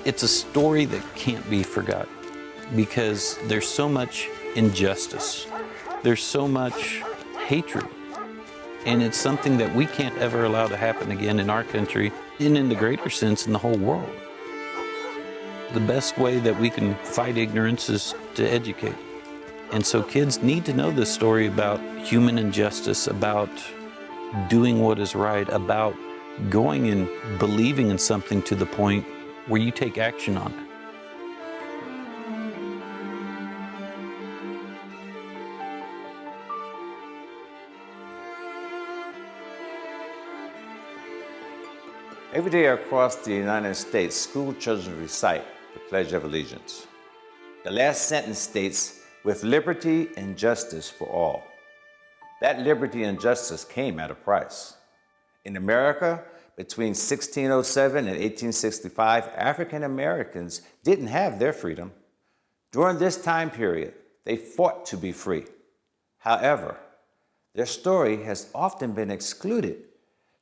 It's a story that can't be forgotten because there's so much injustice. There's so much hatred. And it's something that we can't ever allow to happen again in our country and in the greater sense in the whole world. The best way that we can fight ignorance is to educate. And so kids need to know this story about human injustice, about doing what is right, about going and believing in something to the point where you take action on it. Every day across the United States, school children recite the Pledge of Allegiance. The last sentence states, "with liberty and justice for all." That liberty and justice came at a price. In America, between 1607 and 1865, African Americans didn't have their freedom. During this time period, they fought to be free. However, their story has often been excluded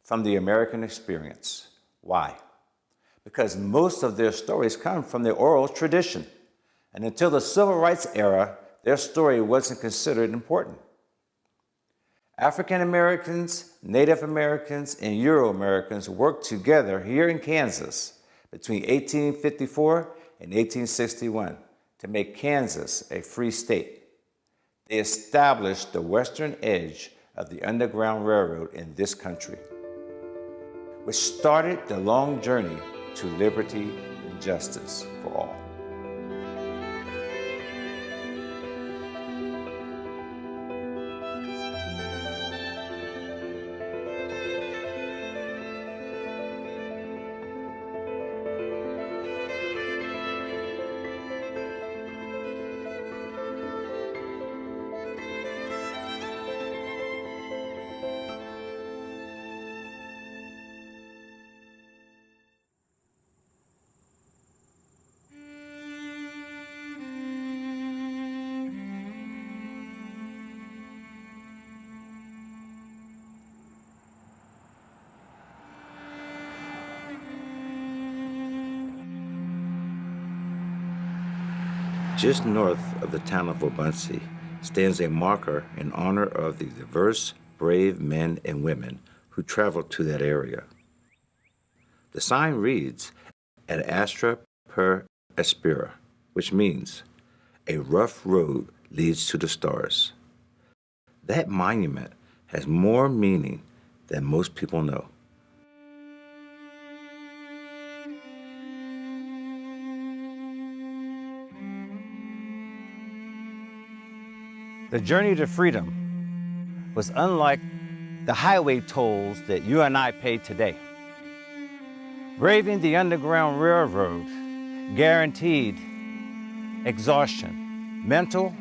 from the American experience. Why? Because most of their stories come from the oral tradition. And until the Civil Rights era, their story wasn't considered important. African Americans, Native Americans, and Euro Americans worked together here in Kansas between 1854 and 1861 to make Kansas a free state. They established the western edge of the Underground Railroad in this country, which started the long journey to liberty and justice for all. Just north of the town of Wabaunsee stands a marker in honor of the diverse, brave men and women who traveled to that area. The sign reads, Ad astra per aspera, which means, a rough road leads to the stars. That monument has more meaning than most people know. The journey to freedom was unlike the highway tolls that you and I pay today. Braving the Underground Railroad guaranteed exhaustion, mental,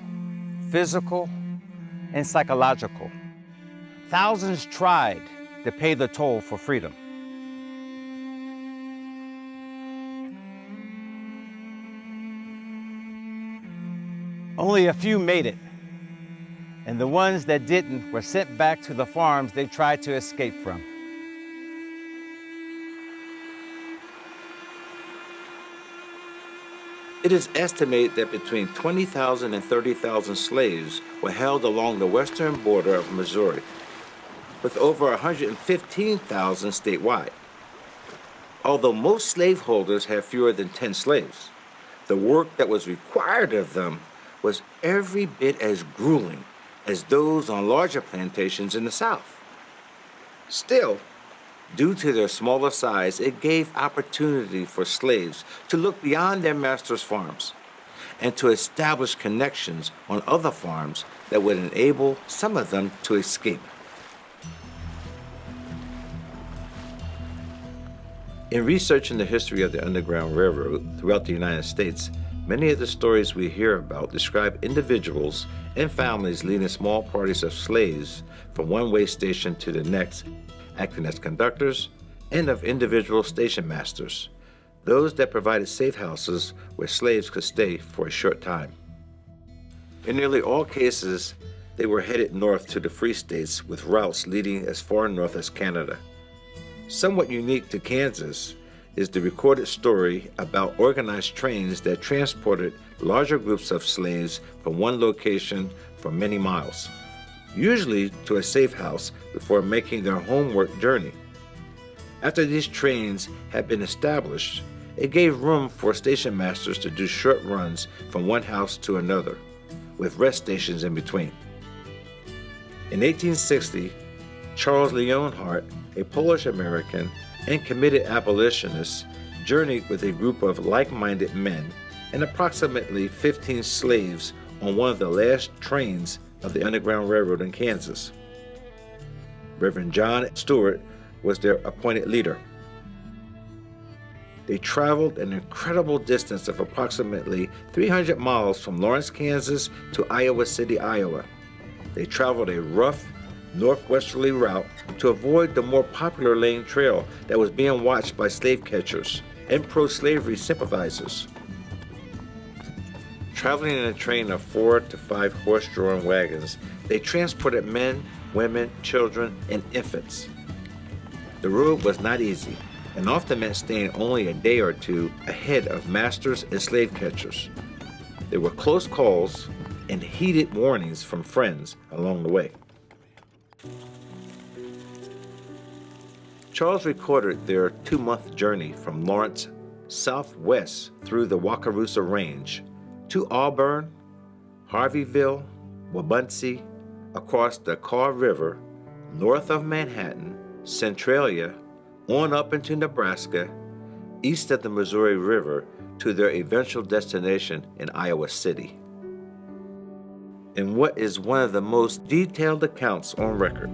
physical, and psychological. Thousands tried to pay the toll for freedom. Only a few made it, and the ones that didn't were sent back to the farms they tried to escape from. It is estimated that between 20,000 and 30,000 slaves were held along the western border of Missouri, with over 115,000 statewide. Although most slaveholders had fewer than 10 slaves, the work that was required of them was every bit as grueling as those on larger plantations in the South. Still, due to their smaller size, it gave opportunity for slaves to look beyond their master's farms and to establish connections on other farms that would enable some of them to escape. In researching the history of the Underground Railroad throughout the United States, many of the stories we hear about describe individuals and families leading small parties of slaves from one way station to the next, acting as conductors, and of individual station masters, those that provided safe houses where slaves could stay for a short time. In nearly all cases, they were headed north to the free states with routes leading as far north as Canada. Somewhat unique to Kansas is the recorded story about organized trains that transported larger groups of slaves from one location for many miles, usually to a safe house before making their homeward journey. After these trains had been established, it gave room for station masters to do short runs from one house to another, with rest stations in between. In 1860, Charles Leonhart, a Polish-American and committed abolitionist, journeyed with a group of like-minded men and approximately 15 slaves on one of the last trains of the Underground Railroad in Kansas. Reverend John Stewart was their appointed leader. They traveled an incredible distance of approximately 300 miles from Lawrence, Kansas to Iowa City, Iowa. They traveled a rough, northwesterly route to avoid the more popular Lane Trail that was being watched by slave catchers and pro-slavery sympathizers. Traveling in a train of 4 to 5 horse-drawn wagons, they transported men, women, children, and infants. The road was not easy, and often meant staying only a day or two ahead of masters and slave catchers. There were close calls and heated warnings from friends along the way. Charles recorded their 2-month journey from Lawrence southwest through the Wakarusa Range to Auburn, Harveyville, Wabaunsee, across the Kaw River, north of Manhattan, Centralia, on up into Nebraska, east of the Missouri River, to their eventual destination in Iowa City. In what is one of the most detailed accounts on record,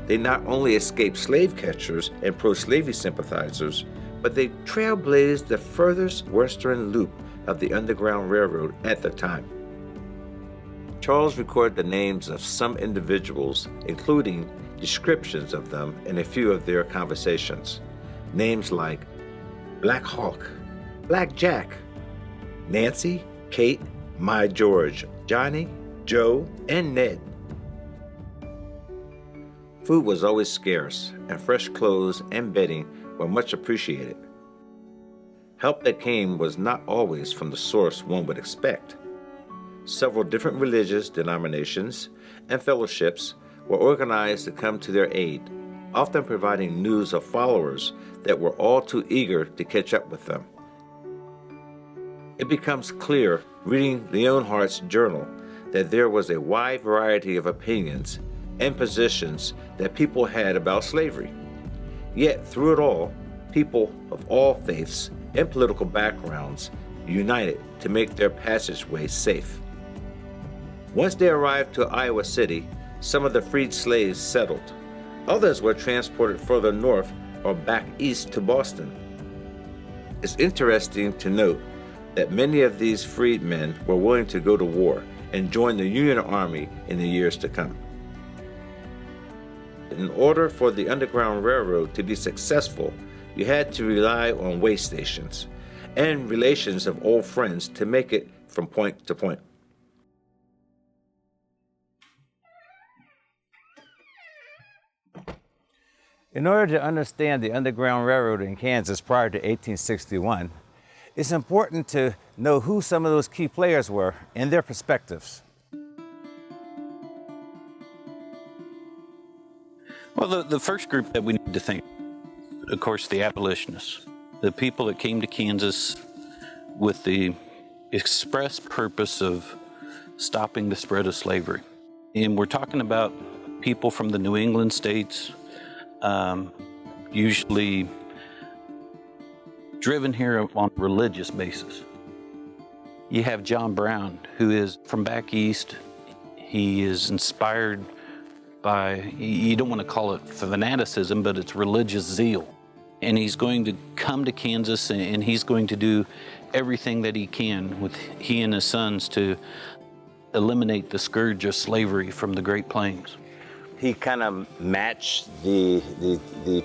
they not only escaped slave catchers and pro-slavery sympathizers, but they trailblazed the furthest western loop of the Underground Railroad at the time. Charles recorded the names of some individuals, including descriptions of them in a few of their conversations. Names like Black Hawk, Black Jack, Nancy, Kate, My George, Johnny, Joe, and Ned. Food was always scarce, and fresh clothes and bedding were much appreciated. Help that came was not always from the source one would expect. Several different religious denominations and fellowships were organized to come to their aid, often providing news of followers that were all too eager to catch up with them. It becomes clear, reading Leonhart's journal, that there was a wide variety of opinions and positions that people had about slavery. Yet, through it all, people of all faiths and political backgrounds united to make their passageway safe. Once they arrived to Iowa City, some of the freed slaves settled. Others were transported further north or back east to Boston. It's interesting to note that many of these freed men were willing to go to war and join the Union Army in the years to come. In order for the Underground Railroad to be successful, you had to rely on way stations and relations of old friends to make it from point to point. In order to understand the Underground Railroad in Kansas prior to 1861, it's important to know who some of those key players were and their perspectives. Well, the first group that we need to think, of course, the abolitionists, the people that came to Kansas with the express purpose of stopping the spread of slavery. And we're talking about people from the New England states, usually driven here on a religious basis. You have John Brown, who is from back east. He is inspired by, you don't want to call it fanaticism, but it's religious zeal. And he's going to come to Kansas and he's going to do everything that he can with he and his sons to eliminate the scourge of slavery from the Great Plains. He kind of matched the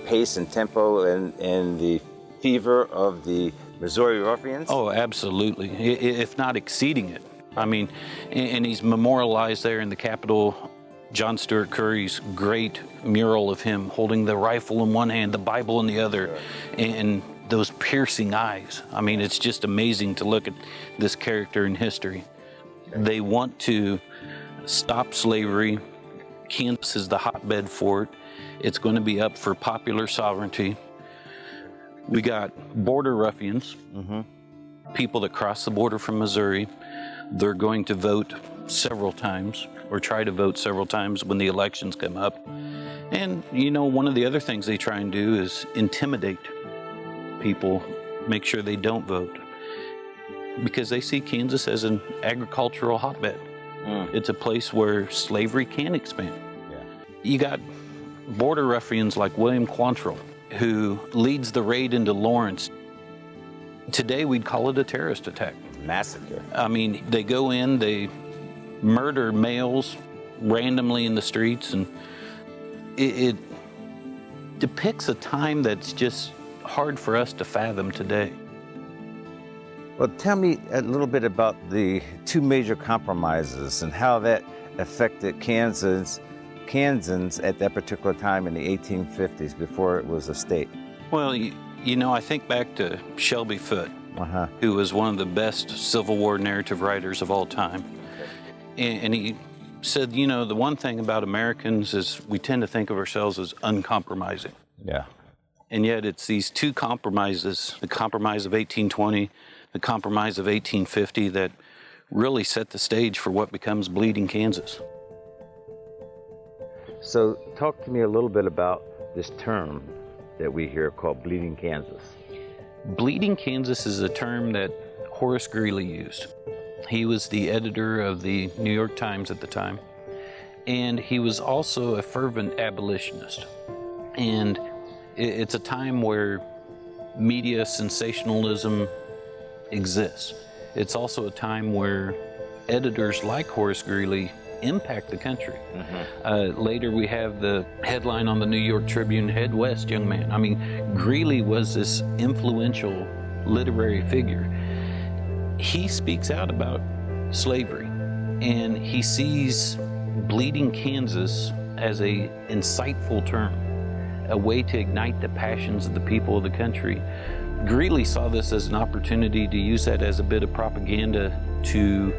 pace and tempo and the fever of the Missouri ruffians? Oh, absolutely, if not exceeding it. I mean, and he's memorialized there in the Capitol, John Stuart Curry's great mural of him holding the rifle in one hand, the Bible in the other, and those piercing eyes. I mean, it's just amazing to look at this character in history. They want to stop slavery. Kansas is the hotbed for it. It's going to be up for popular sovereignty. We got border ruffians, people that cross the border from Missouri. They're going to vote several times, or try to vote several times when the elections come up. And, you know, one of the other things they try and do is intimidate people, make sure they don't vote, because they see Kansas as an agricultural hotbed. It's a place where slavery can expand. You got border ruffians like William Quantrill, who leads the raid into Lawrence. Today we'd call it a terrorist attack. Massacre. I mean, they go in, they murder males randomly in the streets, and it depicts a time that's just hard for us to fathom today. Well, tell me a little bit about the two major compromises and how that affected Kansans at that particular time in the 1850s, before it was a state. Well, you know, I think back to Shelby Foote, who was one of the best Civil War narrative writers of all time. And he said, you know, the one thing about Americans is we tend to think of ourselves as uncompromising. Yeah. And yet it's these two compromises, the Compromise of 1820, the Compromise of 1850, that really set the stage for what becomes Bleeding Kansas. So talk to me a little bit about this term that we hear called Bleeding Kansas. Bleeding Kansas is a term that Horace Greeley used. He was the editor of the New York Times at the time, and he was also a fervent abolitionist. And it's a time where media sensationalism exists. It's also a time where editors like Horace Greeley impact the country. Later we have the headline on the New York Tribune, "Head West, young man." I mean, Greeley was this influential literary figure. He speaks out about slavery, and he sees Bleeding Kansas as a insightful term, a way to ignite the passions of the people of the country. Greeley saw this as an opportunity to use that as a bit of propaganda to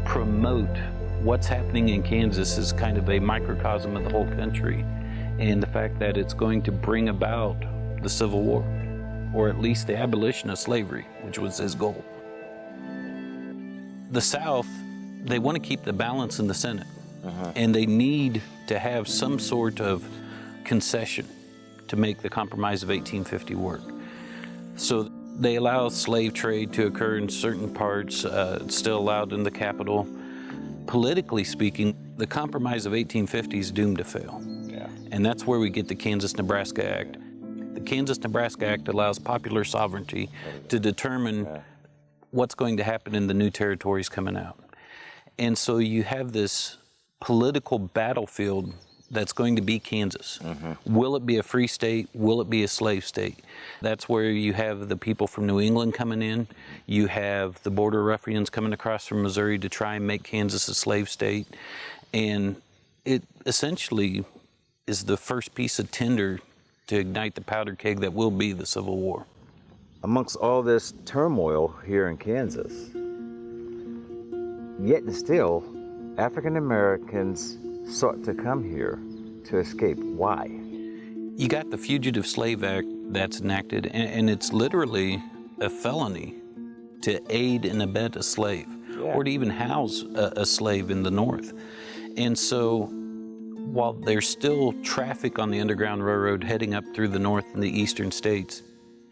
promote what's happening in Kansas as kind of a microcosm of the whole country, and the fact that it's going to bring about the Civil War, or at least the abolition of slavery, which was his goal. The South, they want to keep the balance in the Senate, and they need to have some sort of concession to make the Compromise of 1850 work. So they allow slave trade to occur in certain parts. It's still allowed in the capital. Politically speaking, the Compromise of 1850 is doomed to fail. And that's where we get the Kansas-Nebraska Act. The Kansas-Nebraska Act allows popular sovereignty to determine what's going to happen in the new territories coming out. And so you have this political battlefield that's going to be Kansas. Will it be a free state? Will it be a slave state? That's where you have the people from New England coming in. You have the border ruffians coming across from Missouri to try and make Kansas a slave state. And it essentially is the first piece of tinder to ignite the powder keg that will be the Civil War. Amongst all this turmoil here in Kansas, yet and still, African Americans sought to come here to escape. Why? You got the Fugitive Slave Act that's enacted, and it's literally a felony to aid and abet a slave, or to even house a slave in the North. And so while there's still traffic on the Underground Railroad heading up through the North and the Eastern states,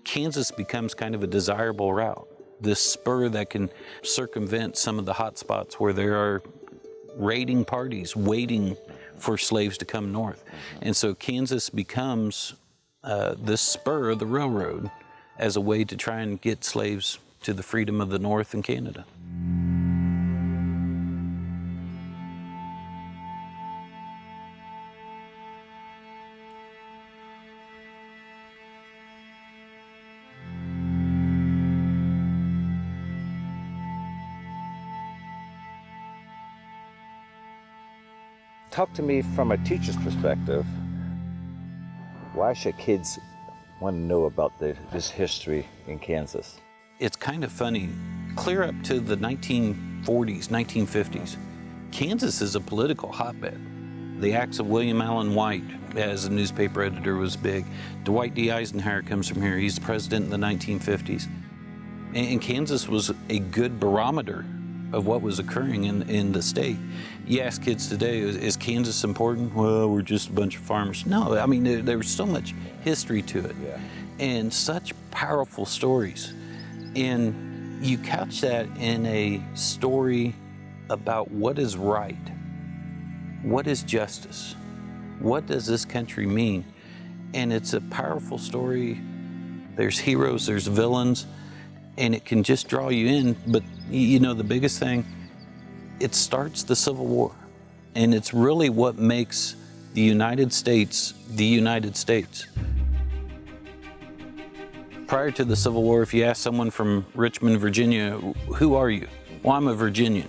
Kansas becomes kind of a desirable route, this spur that can circumvent some of the hot spots where there are raiding parties waiting for slaves to come north. And so Kansas becomes this spur of the railroad as a way to try and get slaves to the freedom of the North and Canada. Talk to me from a teacher's perspective. Why should kids want to know about this history in Kansas. It's kind of funny. Clear up to the 1940s, 1950s, Kansas is a political hotbed. The acts of William Allen White as a newspaper editor was big. Dwight D. Eisenhower comes from here. He's president in the 1950s. And Kansas was a good barometer of what was occurring in the state. You ask kids today, is Kansas important? Well, we're just a bunch of farmers. No, I mean, there was so much history to it. Yeah. And such powerful stories. And you couch that in a story about what is right. What is justice? What does this country mean? And it's a powerful story. There's heroes, there's villains, and it can just draw you in. But you know, the biggest thing, it starts the Civil War. And it's really what makes the United States the United States. Prior to the Civil War, if you ask someone from Richmond, Virginia, who are you? Well, I'm a Virginian.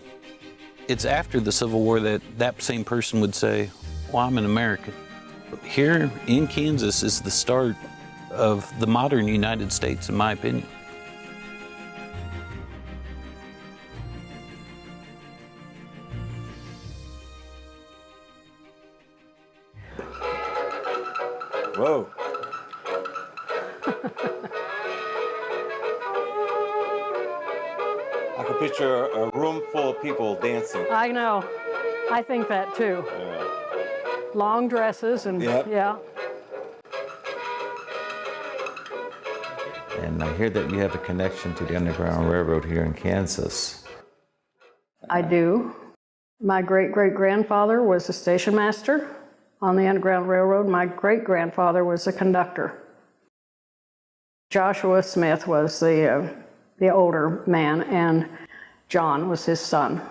It's after the Civil War that that same person would say, well, I'm an American. Here in Kansas is the start of the modern United States, in my opinion. Whoa. I can picture a room full of people dancing. I know. I think that too. Yeah. Long dresses and Yep. yeah. And I hear that you have a connection to the Underground Railroad here in Kansas. I do. My great-great-grandfather was a station master on the Underground Railroad. My great-grandfather was a conductor. Joshua Smith was the older man, and John was his son.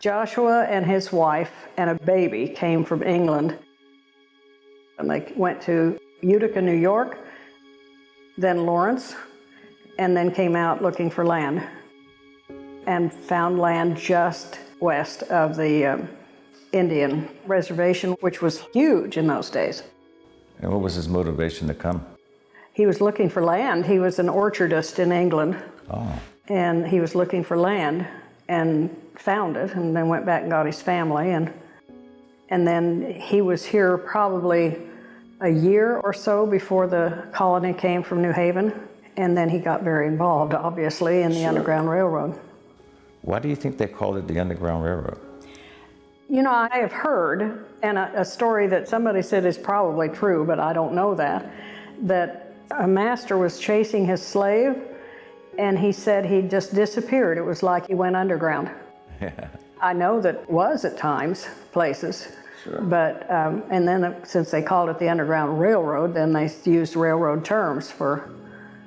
Joshua and his wife and a baby came from England, and they went to Utica, New York, then Lawrence, and then came out looking for land and found land just west of the Indian reservation, which was huge in those days. And what was his motivation to come? He was looking for land. He was an orchardist in England. Oh. And he was looking for land and found it, and then went back and got his family. And then he was here probably a year or so before the colony came from New Haven. And then he got very involved, obviously, in the Underground Railroad. Why do you think they called it the Underground Railroad? You know, I have heard, and a story that somebody said is probably true, but I don't know that a master was chasing his slave, and he said he just disappeared. It was like he went underground. I know that was at times, places. Sure. But, and then since they called it the Underground Railroad, then they used railroad terms for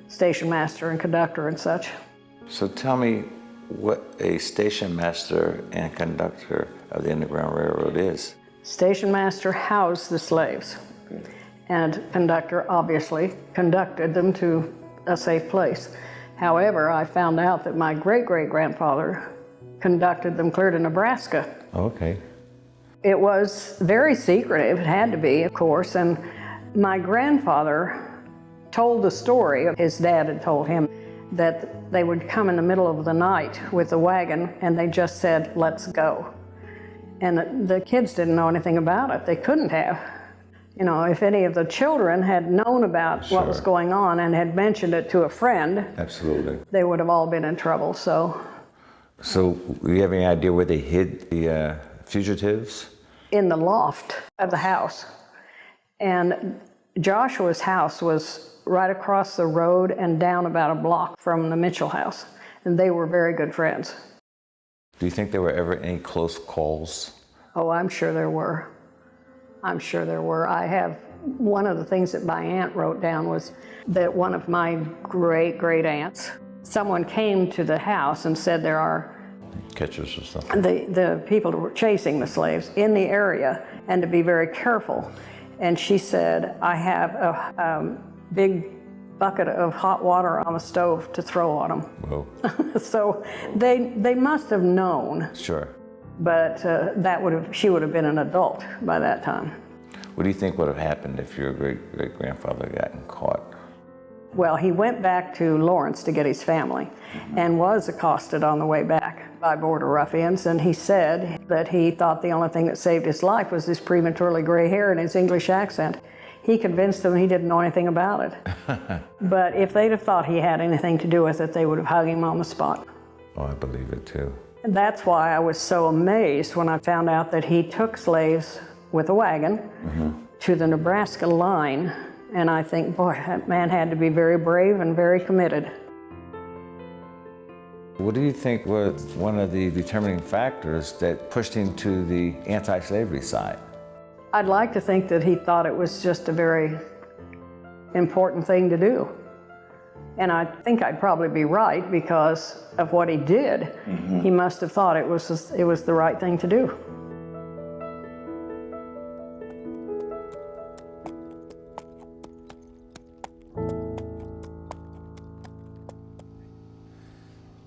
station master and conductor and such. So tell me what a station master and conductor of the Underground Railroad is. Station master housed the slaves, and conductor obviously conducted them to a safe place. However, I found out that my great-great-grandfather conducted them clear to Nebraska. Okay. It was very secretive, it had to be, of course, and my grandfather told the story. His dad had told him that they would come in the middle of the night with a wagon, and they just said, let's go. And the kids didn't know anything about it. They couldn't have. You know, if any of the children had known about what was going on and had mentioned it to a friend, Absolutely. they would have all been in trouble. So do you have any idea where they hid the fugitives? in the loft of the house. And Joshua's house was right across the road and down about a block from the Mitchell house. And they were very good friends. Do you think there were ever any close calls? Oh, I'm sure there were. I'm sure there were. I have, one of the things that my aunt wrote down was that one of my great aunts, someone came to the house and said there are Catchers or something? the people who were chasing the slaves in the area and to be very careful. And she said, I have a big bucket of hot water on the stove to throw on them. Whoa. So they must have known. Sure. But she would have been an adult by that time. What do you think would have happened if your great-great-grandfather gotten caught Well, he went back to Lawrence to get his family and was accosted on the way back by border ruffians, and he said that he thought the only thing that saved his life was his prematurely gray hair and his English accent. He convinced them he didn't know anything about it. But if they'd have thought he had anything to do with it, they would have hung him on the spot. Oh, I believe it too. And that's why I was so amazed when I found out that he took slaves with a wagon to the Nebraska line. And I think, boy, that man had to be very brave and very committed. What do you think was one of the determining factors that pushed him to the anti-slavery side? I'd like to think that he thought it was just a very important thing to do. And I think I'd probably be right because of what he did. He must have thought it was the right thing to do.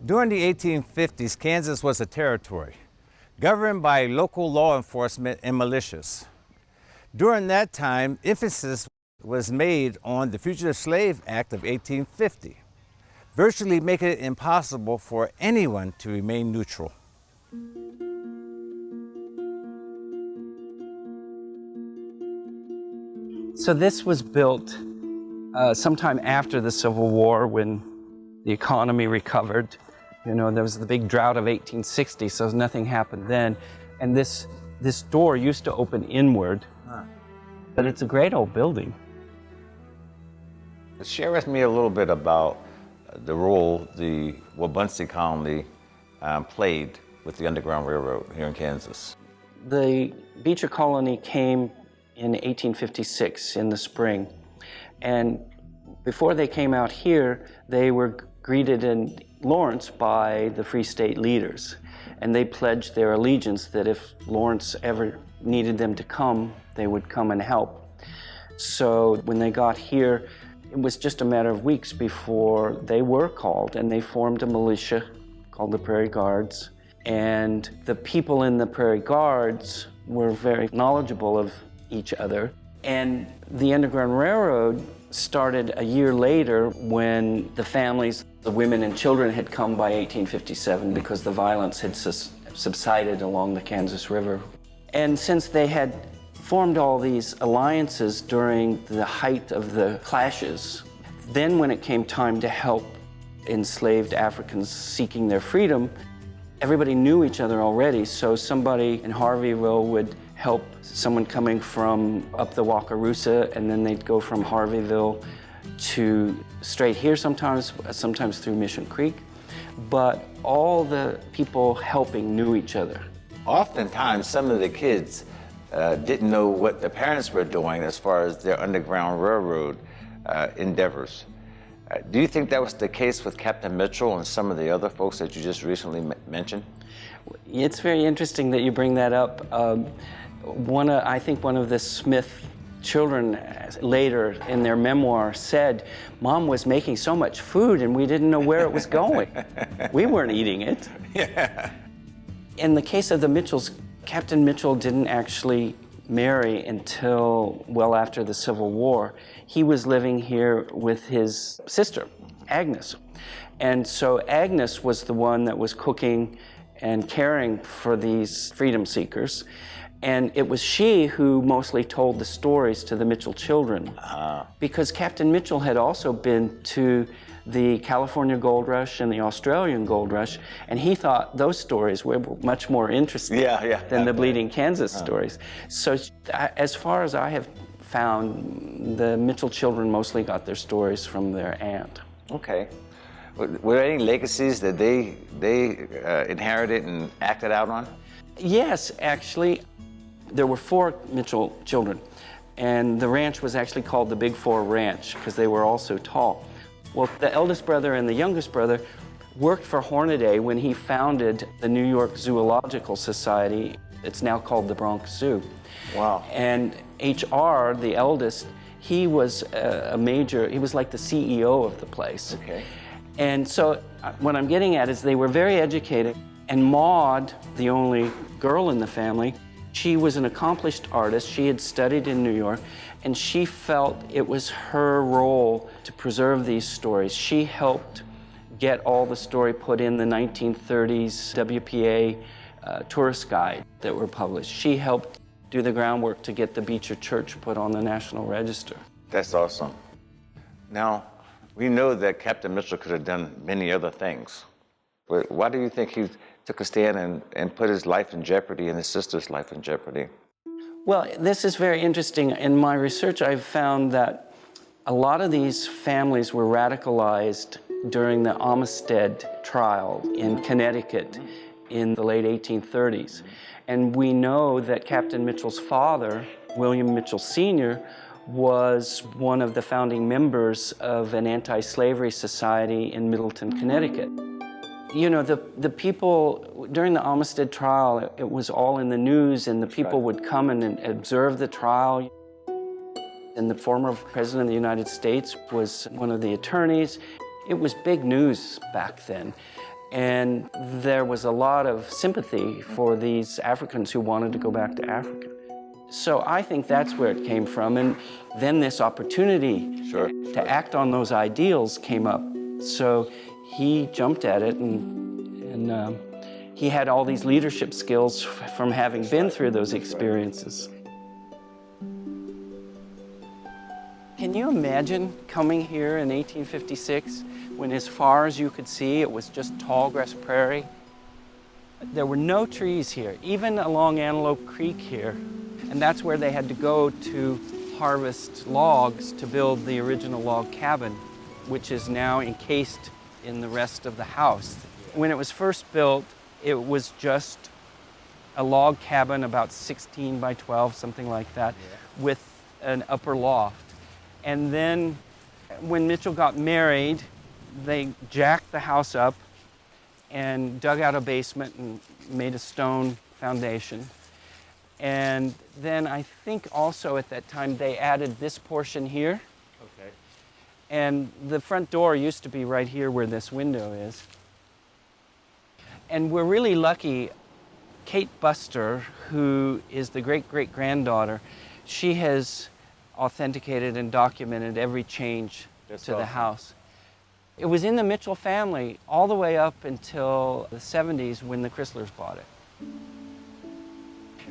During the 1850s, Kansas was a territory governed by local law enforcement and militias. During that time, emphasis was made on the Fugitive Slave Act of 1850, virtually making it impossible for anyone to remain neutral. So this was built sometime after the Civil War when the economy recovered. You know, there was the big drought of 1860, so nothing happened then. And this door used to open inward, but it's a great old building. Share with me a little bit about the role the Wabaunsee County played with the Underground Railroad here in Kansas. The Beecher Colony came in 1856 in the spring. And before they came out here, they were greeted in Lawrence by the Free State leaders. And they pledged their allegiance that if Lawrence ever needed them to come, they would come and help. So when they got here, it was just a matter of weeks before they were called, and they formed a militia called the Prairie Guards. And the people in the Prairie Guards were very knowledgeable of each other. And the Underground Railroad started a year later when the families, the women and children had come by 1857 because the violence had subsided along the Kansas River. And since they had formed all these alliances during the height of the clashes, then when it came time to help enslaved Africans seeking their freedom, everybody knew each other already, so somebody in Harveyville would help someone coming from up the Wakarusa, and then they'd go from Harveyville to straight here sometimes through Mission Creek. But all the people helping knew each other. Oftentimes, some of the kids didn't know what the parents were doing as far as their Underground Railroad endeavors. Do you think that was the case with Captain Mitchell and some of the other folks that you just recently mentioned? It's very interesting that you bring that up. I think one of the Smith children later in their memoir said, "Mom was making so much food and we didn't know where it was going. We weren't eating it." Yeah. In the case of the Mitchells, Captain Mitchell didn't actually marry until well after the Civil War. He was living here with his sister, Agnes. And so Agnes was the one that was cooking and caring for these freedom seekers. And it was she who mostly told the stories to the Mitchell children. Because Captain Mitchell had also been to the California Gold Rush and the Australian Gold Rush, and he thought those stories were much more interesting than the Bleeding Kansas stories. So as far as I have found, the Mitchell children mostly got their stories from their aunt. Okay. Were there any legacies that they inherited and acted out on? Yes, actually. There were 4 Mitchell children, and the ranch was actually called the Big 4 Ranch because they were all so tall. Well, the eldest brother and the youngest brother worked for Hornaday when he founded the New York Zoological Society. It's now called the Bronx Zoo. Wow. And H.R., the eldest, he was he was like the CEO of the place. Okay. And so what I'm getting at is they were very educated. And Maud, the only girl in the family, She was an accomplished artist. She had studied in New York, and she felt it was her role to preserve these stories. She helped get all the story put in the 1930s WPA tourist guide that were published. She helped do the groundwork to get the Beecher Church put on the National Register. That's awesome. Now, we know that Captain Mitchell could have done many other things, but why do you think he took a stand and put his life in jeopardy and his sister's life in jeopardy? Well, this is very interesting. In my research, I've found that a lot of these families were radicalized during the Olmsted trial in Connecticut in the late 1830s. And we know that Captain Mitchell's father, William Mitchell Sr., was one of the founding members of an anti-slavery society in Middleton, Connecticut. You know, the people, during the Olmsted trial, it was all in the news, and the people would come and observe the trial. And the former President of the United States was one of the attorneys. It was big news back then. And there was a lot of sympathy for these Africans who wanted to go back to Africa. So I think that's where it came from. And then this opportunity to act on those ideals came up. So he jumped at it, and he had all these leadership skills from having been through those experiences. Can you imagine coming here in 1856 when, as far as you could see, it was just tall grass prairie? There were no trees here, even along Antelope Creek here. And that's where they had to go to harvest logs to build the original log cabin, which is now encased in the rest of the house. When it was first built, it was just a log cabin about 16 by 12, something like that, with an upper loft. And then when Mitchell got married, they jacked the house up and dug out a basement and made a stone foundation. And then I think also at that time they added this portion here. Okay. And the front door used to be right here where this window is. And we're really lucky. Kate Buster, who is the great-great-granddaughter, she has authenticated and documented every change to the house. It was in the Mitchell family all the way up until the 70s when the Chrysler's bought it.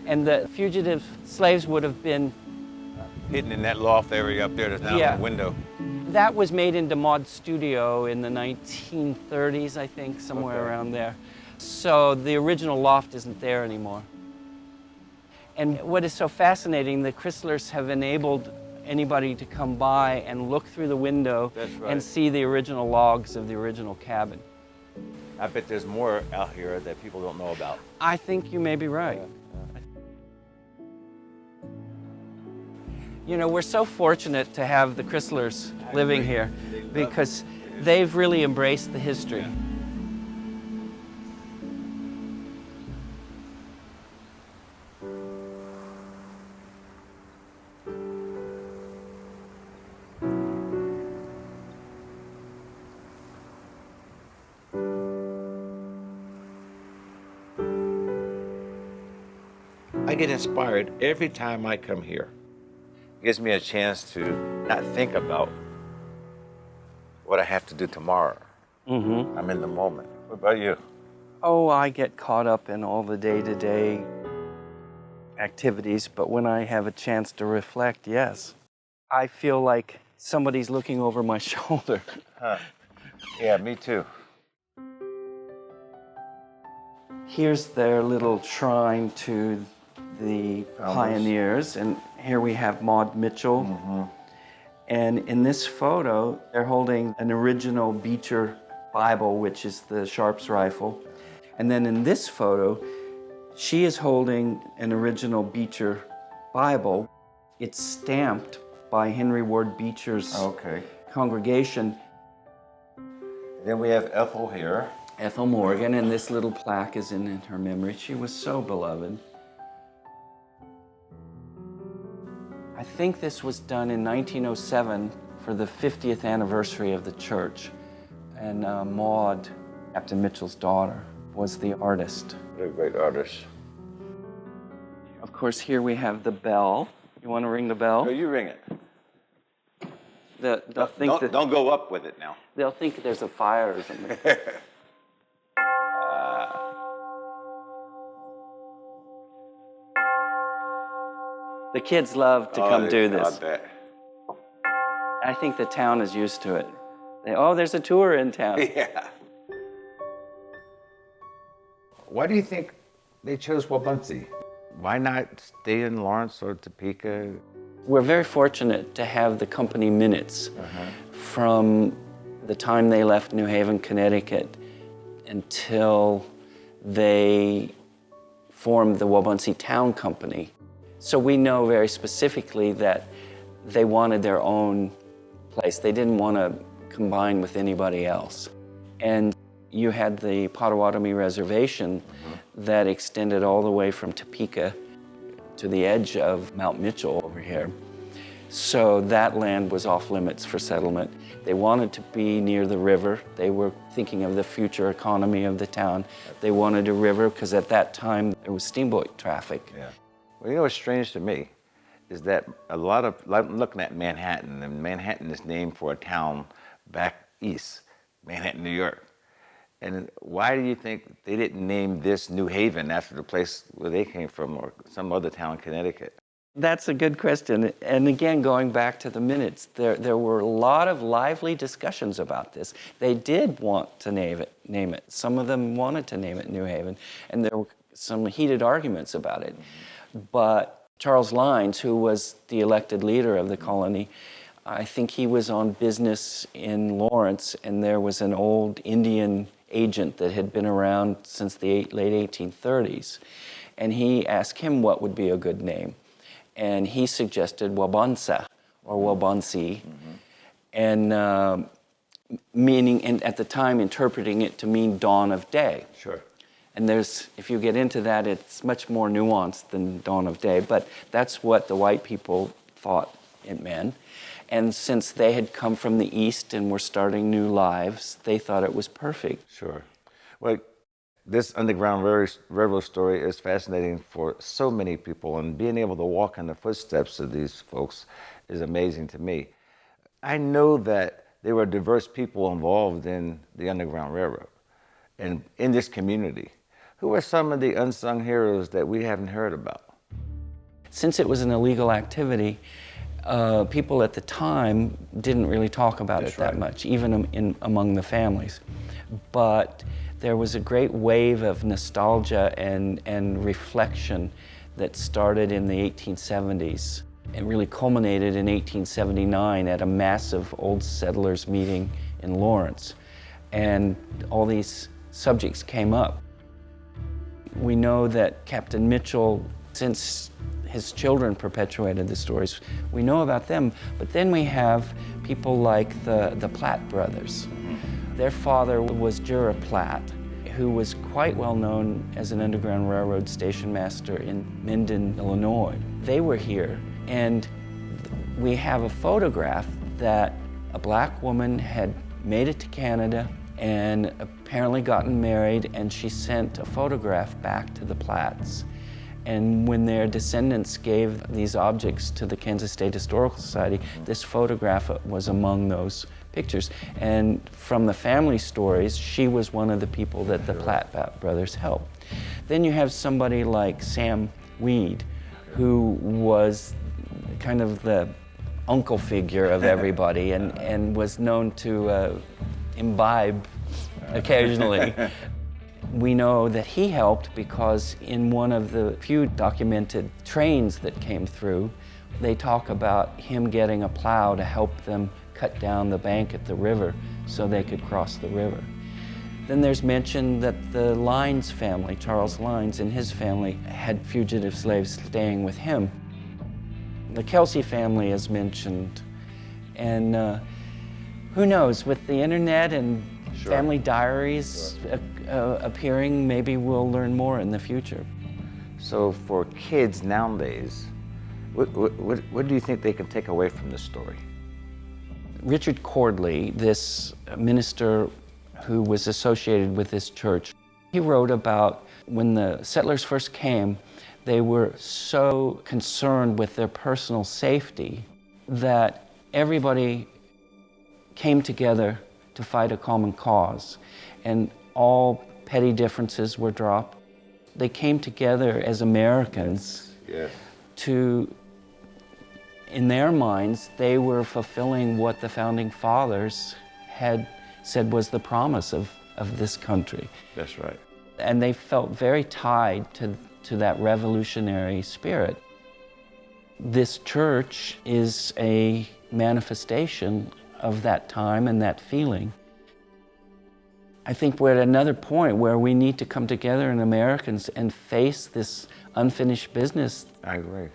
And the fugitive slaves would have been Hidden in that loft area up there that's now in the window. That was made into Maud's studio in the 1930s, I think, somewhere around there. So the original loft isn't there anymore. And what is so fascinating, the Chryslers have enabled anybody to come by and look through the window and see the original logs of the original cabin. I bet there's more out here that people don't know about. I think you may be right. You know, we're so fortunate to have the Chryslers living here because they've really embraced the history. I get inspired every time I come here. It gives me a chance to not think about what I have to do tomorrow. I'm in the moment. What about you? Oh, I get caught up in all the day-to-day activities, but when I have a chance to reflect, yes. I feel like somebody's looking over my shoulder. Yeah, me too. Here's their little shrine to the pioneers, and here we have Maud Mitchell. And in this photo, they're holding an original Beecher Bible, which is the Sharp's rifle. And then in this photo, she is holding an original Beecher Bible. It's stamped by Henry Ward Beecher's congregation. Then we have Ethel here. Ethel Morgan, and this little plaque is in her memory. She was so beloved. I think this was done in 1907 for the 50th anniversary of the church. And Maud, Captain Mitchell's daughter, was the artist. What a great artist. Of course, here we have the bell. You want to ring the bell? No, you ring it. They'll think that Don't go up with it now. they'll think there's a fire or something. The kids love to come do this. I bet. I think the town is used to it. There's a tour in town. Yeah. Why do you think they chose Wabaunsee? Why not stay in Lawrence or Topeka? We're very fortunate to have the company minutes from the time they left New Haven, Connecticut, until they formed the Wabaunsee Town Company. So we know very specifically that they wanted their own place. They didn't want to combine with anybody else. And you had the Potawatomi Reservation that extended all the way from Topeka to the edge of Mount Mitchell over here. So that land was off limits for settlement. They wanted to be near the river. They were thinking of the future economy of the town. They wanted a river because at that time there was steamboat traffic. Yeah. Well, you know what's strange to me is that a lot of, I'm looking at Manhattan, and Manhattan is named for a town back east, Manhattan, New York. And why do you think they didn't name this New Haven after the place where they came from or some other town in Connecticut? That's a good question. And again, going back to the minutes, there were a lot of lively discussions about this. They did want to name it. Some of them wanted to name it New Haven, and there were some heated arguments about it. But Charles Lyons, who was the elected leader of the colony, I think he was on business in Lawrence, and there was an old Indian agent that had been around since the late 1830s. And he asked him what would be a good name. And he suggested Wabaunsee or Wabaunsee, and meaning, and at the time interpreting it to mean dawn of day. Sure. And if you get into that, it's much more nuanced than dawn of day, but that's what the white people thought it meant. And since they had come from the East and were starting new lives, they thought it was perfect. Sure. Well, this Underground Railroad story is fascinating for so many people, and being able to walk in the footsteps of these folks is amazing to me. I know that there were diverse people involved in the Underground Railroad and in this community. Who are some of the unsung heroes that we haven't heard about? Since it was an illegal activity, people at the time didn't really talk about it that much, even among the families. But there was a great wave of nostalgia and reflection that started in the 1870s and really culminated in 1879 at a massive old settlers meeting in Lawrence. And all these subjects came up. We know that Captain Mitchell, since his children perpetuated the stories, we know about them, but then we have people like the Platt brothers. Their father was Jura Platt, who was quite well known as an Underground Railroad station master in Minden, Illinois. They were here, and we have a photograph that a black woman had made it to Canada and apparently gotten married, and she sent a photograph back to the Platts. And when their descendants gave these objects to the Kansas State Historical Society, this photograph was among those pictures. And from the family stories, she was one of the people that the Platt brothers helped. Then you have somebody like Sam Weed, who was kind of the uncle figure of everybody and was known to imbibe occasionally. We know that he helped because in one of the few documented trains that came through, they talk about him getting a plow to help them cut down the bank at the river so they could cross the river. Then there's mention that the Lyons family, Charles Lyons and his family, had fugitive slaves staying with him. The Kelsey family is mentioned, and who knows, with the internet and family diaries appearing, maybe we'll learn more in the future. So for kids nowadays, what do you think they can take away from this story? Richard Cordley, this minister who was associated with this church, he wrote about when the settlers first came, They were so concerned with their personal safety that everybody came together to fight a common cause, and all petty differences were dropped. They came together as Americans to, in their minds, they were fulfilling what the Founding Fathers had said was the promise of this country. That's right. And they felt very tied to that revolutionary spirit. This church is a manifestation of that time and that feeling. I think we're at another point where we need to come together as Americans and face this unfinished business. I agree.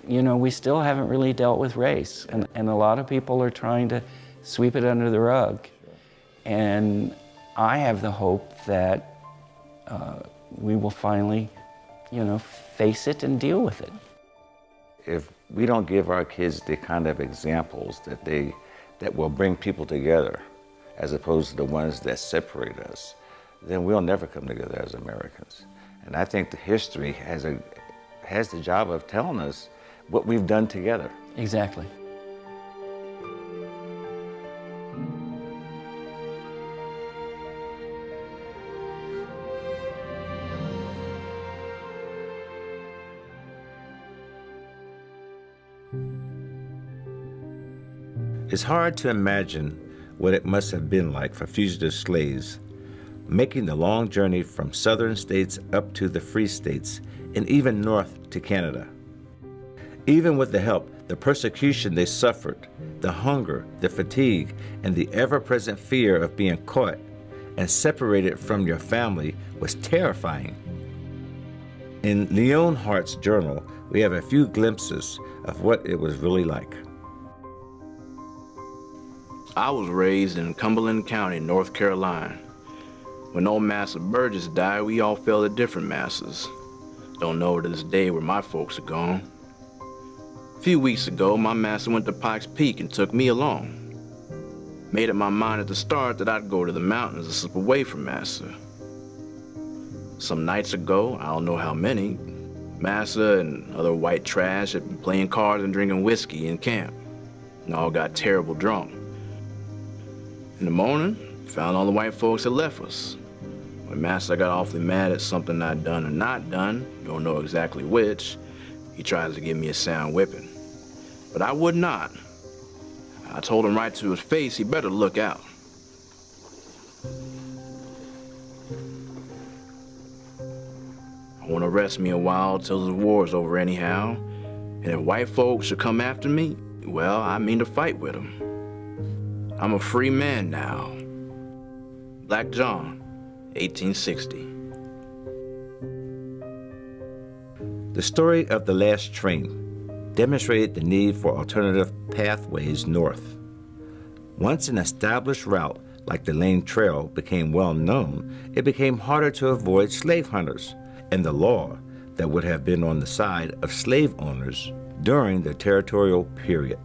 You know, we still haven't really dealt with race, and a lot of people are trying to sweep it under the rug. And I have the hope that we will finally, face it and deal with it. If we don't give our kids the kind of examples that will bring people together, as opposed to the ones that separate us, then we'll never come together as Americans. And I think the history has the job of telling us what we've done together. Exactly. It's hard to imagine what it must have been like for fugitive slaves making the long journey from southern states up to the free states and even north to Canada. Even with the help, the persecution they suffered, the hunger, the fatigue, and the ever-present fear of being caught and separated from your family was terrifying. In Leonhart's journal, we have a few glimpses of what it was really like. I was raised in Cumberland County, North Carolina. When old Master Burgess died, we all fell to different masters. Don't know to this day where my folks are gone. A few weeks ago, my master went to Pikes Peak and took me along. Made up my mind at the start that I'd go to the mountains to slip away from Master. Some nights ago, I don't know how many, Master and other white trash had been playing cards and drinking whiskey in camp, and all got terrible drunk. In the morning, found all the white folks had left us. When Master got awfully mad at something I'd done or not done, don't know exactly which, he tries to give me a sound whipping. But I would not. I told him right to his face he better look out. I won't arrest me a while till the war's over anyhow. And if white folks should come after me, well, I mean to fight with them. I'm a free man now. Black John, 1860. The story of the last train demonstrated the need for alternative pathways north. Once an established route like the Lane Trail became well known, it became harder to avoid slave hunters and the law that would have been on the side of slave owners during the territorial period.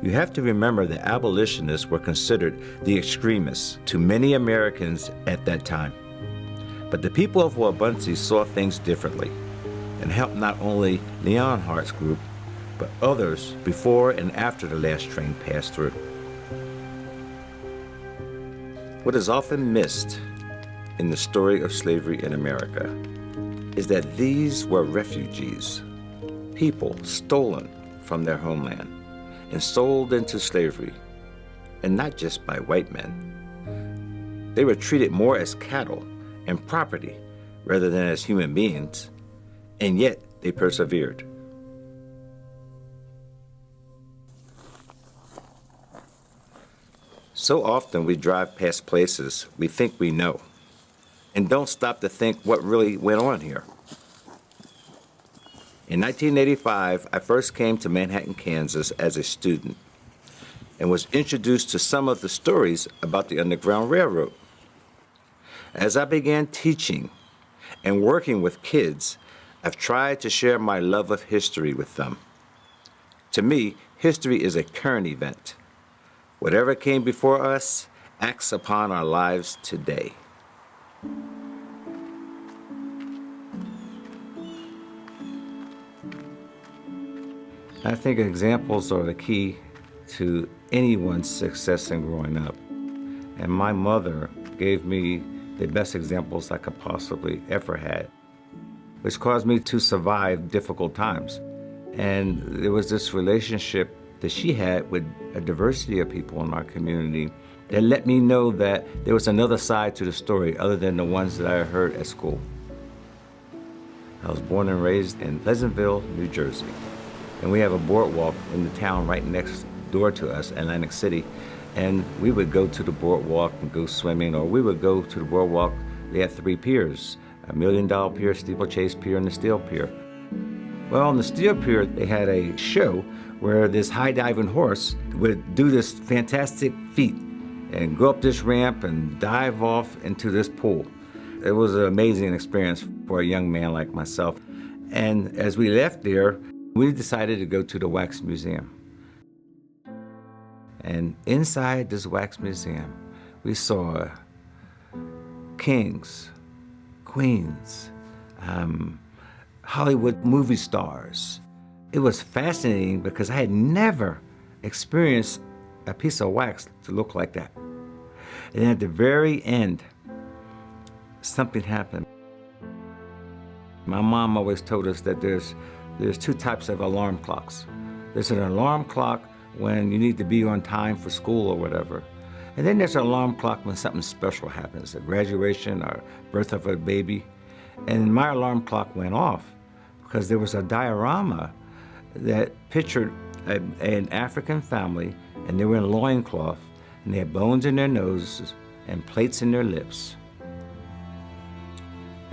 You have to remember that abolitionists were considered the extremists to many Americans at that time. But the people of Wabaunsee saw things differently and helped not only Leonhart's group, but others before and after the last train passed through. What is often missed in the story of slavery in America is that these were refugees, people stolen from their homeland and sold into slavery, and not just by white men. They were treated more as cattle and property rather than as human beings, and yet they persevered. So often we drive past places we think we know and don't stop to think what really went on here. In 1985, I first came to Manhattan, Kansas as a student and was introduced to some of the stories about the Underground Railroad. As I began teaching and working with kids, I've tried to share my love of history with them. To me, history is a current event. Whatever came before us acts upon our lives today. I think examples are the key to anyone's success in growing up. And my mother gave me the best examples I could possibly ever had, which caused me to survive difficult times. And there was this relationship that she had with a diversity of people in our community that let me know that there was another side to the story other than the ones that I heard at school. I was born and raised in Pleasantville, New Jersey. And we have a boardwalk in the town right next door to us, Atlantic City. And we would go to the boardwalk and go swimming, or we would go to the boardwalk. They had 3 piers, a $1 Million Pier, Steeplechase Pier, and the Steel Pier. Well, on the Steel Pier, they had a show where this high diving horse would do this fantastic feat and go up this ramp and dive off into this pool. It was an amazing experience for a young man like myself. And as we left there, we decided to go to the Wax Museum. And inside this Wax Museum, we saw kings, queens, Hollywood movie stars. It was fascinating because I had never experienced a piece of wax to look like that. And at the very end, something happened. My mom always told us that there's 2 types of alarm clocks. There's an alarm clock when you need to be on time for school or whatever. And then there's an alarm clock when something special happens, a graduation or birth of a baby. And my alarm clock went off because there was a diorama that pictured an African family, and they were in loincloth, and they had bones in their noses and plates in their lips.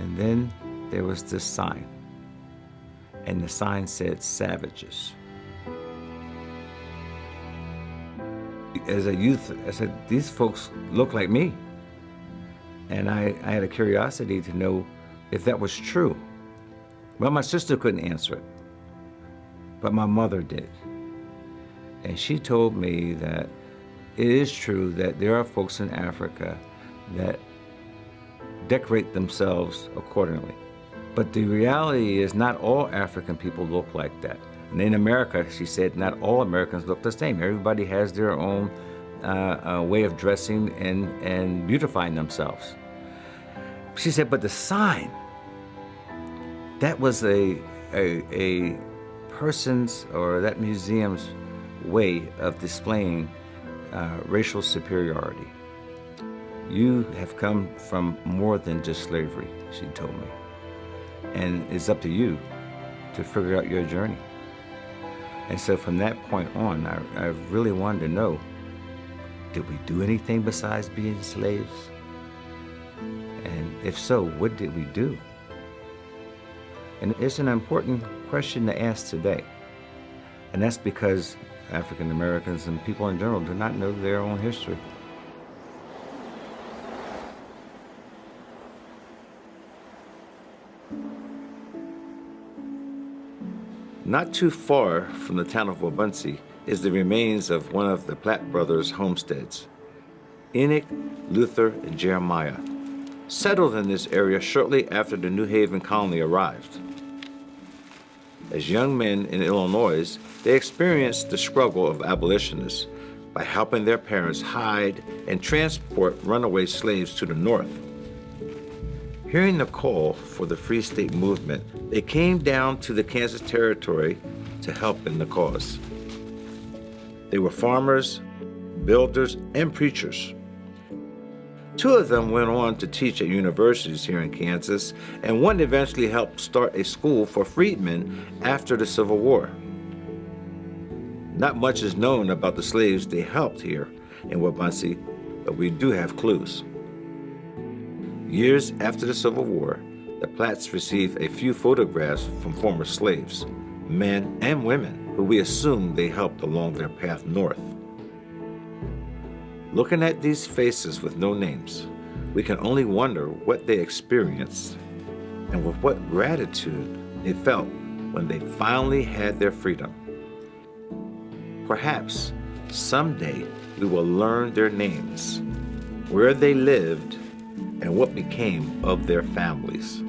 And then there was this sign, and the sign said savages. As a youth, I said, these folks look like me. And I had a curiosity to know if that was true. Well, my sister couldn't answer it, but my mother did. And she told me that it is true that there are folks in Africa that decorate themselves accordingly. But the reality is not all African people look like that. And in America, she said, not all Americans look the same. Everybody has their own way of dressing and beautifying themselves. She said, but the sign, that was a person's or that museum's way of displaying racial superiority. You have come from more than just slavery, she told me. And it's up to you to figure out your journey. And so from that point on, I really wanted to know, did we do anything besides being slaves? And if so, what did we do? And it's an important question to ask today. And that's because African Americans and people in general do not know their own history. Not too far from the town of Wabaunsee is the remains of one of the Platt brothers' homesteads. Enoch, Luther, and Jeremiah settled in this area shortly after the New Haven colony arrived. As young men in Illinois, they experienced the struggle of abolitionists by helping their parents hide and transport runaway slaves to the North. Hearing the call for the Free State movement, they came down to the Kansas Territory to help in the cause. They were farmers, builders, and preachers. 2 of them went on to teach at universities here in Kansas, and one eventually helped start a school for freedmen after the Civil War. Not much is known about the slaves they helped here in Wabaunsee, but we do have clues. Years after the Civil War, the Platts received a few photographs from former slaves, men and women, who we assume they helped along their path north. Looking at these faces with no names, we can only wonder what they experienced and with what gratitude they felt when they finally had their freedom. Perhaps someday we will learn their names, where they lived, and what became of their families.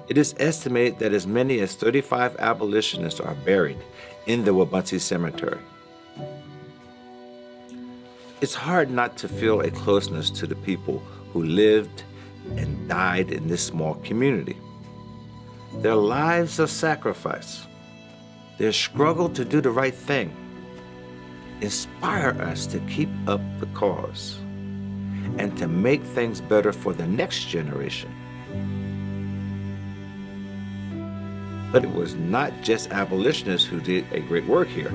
It is estimated that as many as 35 abolitionists are buried in the Wabaunsee Cemetery. It's hard not to feel a closeness to the people who lived and died in this small community. Their lives of sacrifice, their struggle to do the right thing, inspire us to keep up the cause and to make things better for the next generation. But it was not just abolitionists who did a great work here.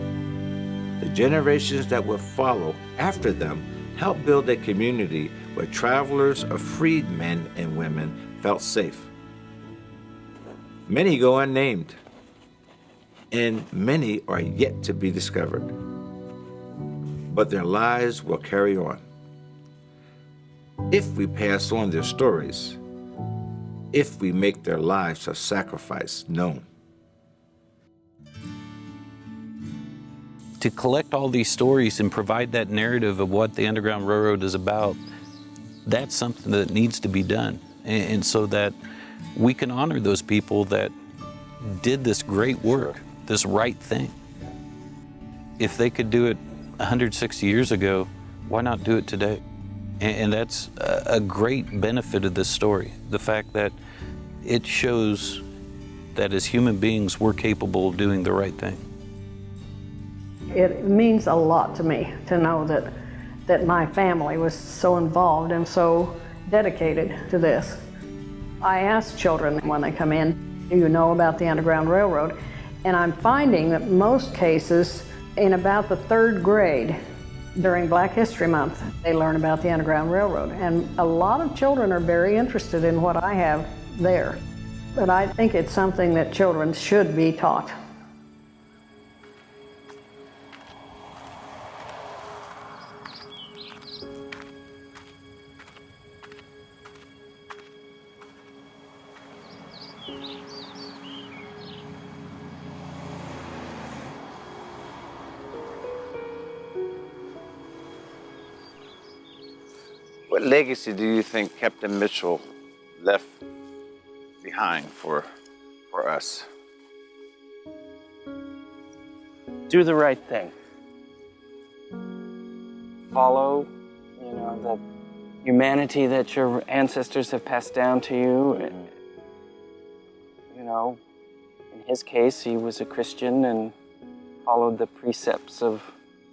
The generations that would follow after them helped build a community where travelers of freed men and women felt safe. Many go unnamed, and many are yet to be discovered. But their lives will carry on if we pass on their stories, if we make their lives of sacrifice known. To collect all these stories and provide that narrative of what the Underground Railroad is about, that's something that needs to be done. And so that we can honor those people that did this great work, this right thing. If they could do it 160 years ago, why not do it today? And that's a great benefit of this story, the fact that it shows that as human beings, we're capable of doing the right thing. It means a lot to me to know that my family was so involved and so dedicated to this. I ask children when they come in, do you know about the Underground Railroad? And I'm finding that most cases, in about the 3rd grade, during Black History Month, they learn about the Underground Railroad. And a lot of children are very interested in what I have there. But I think it's something that children should be taught. What legacy do you think Captain Mitchell left behind for us? Do the right thing. Follow, the humanity that your ancestors have passed down to you. In his case, he was a Christian and followed the precepts of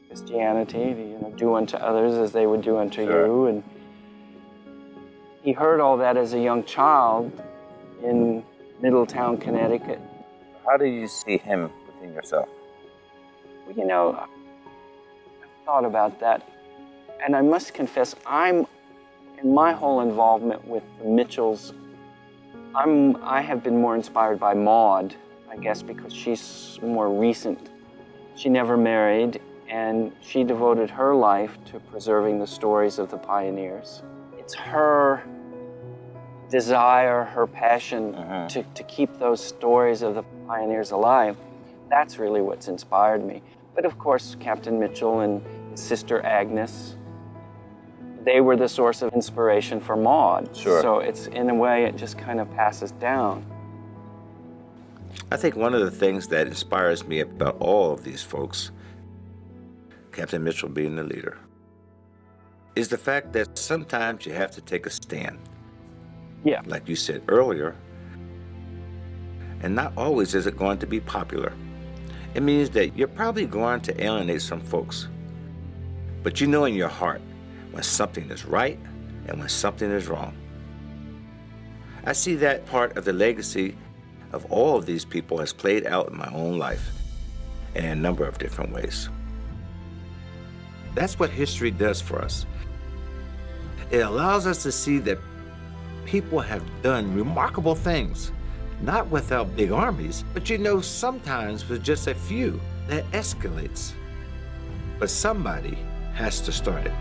Christianity, to, do unto others as they would do unto you. And he heard all that as a young child in Middletown, Connecticut. How do you see him within yourself? Well, I've thought about that, and I must confess, in my whole involvement with the Mitchells, I have been more inspired by Maud, I guess, because she's more recent. She never married, and she devoted her life to preserving the stories of the pioneers. It's her desire, her passion to keep those stories of the pioneers alive. That's really what's inspired me. But of course, Captain Mitchell and his sister Agnes, they were the source of inspiration for Maud. Sure. So it's, in a way, it just kind of passes down. I think one of the things that inspires me about all of these folks, Captain Mitchell being the leader, is the fact that sometimes you have to take a stand. Yeah. Like you said earlier, and not always is it going to be popular. It means that you're probably going to alienate some folks. But you know in your heart when something is right and when something is wrong. I see that part of the legacy of all of these people has played out in my own life in a number of different ways. That's what history does for us. It allows us to see that people have done remarkable things, not without big armies, but sometimes with just a few that escalates. But somebody has to start it.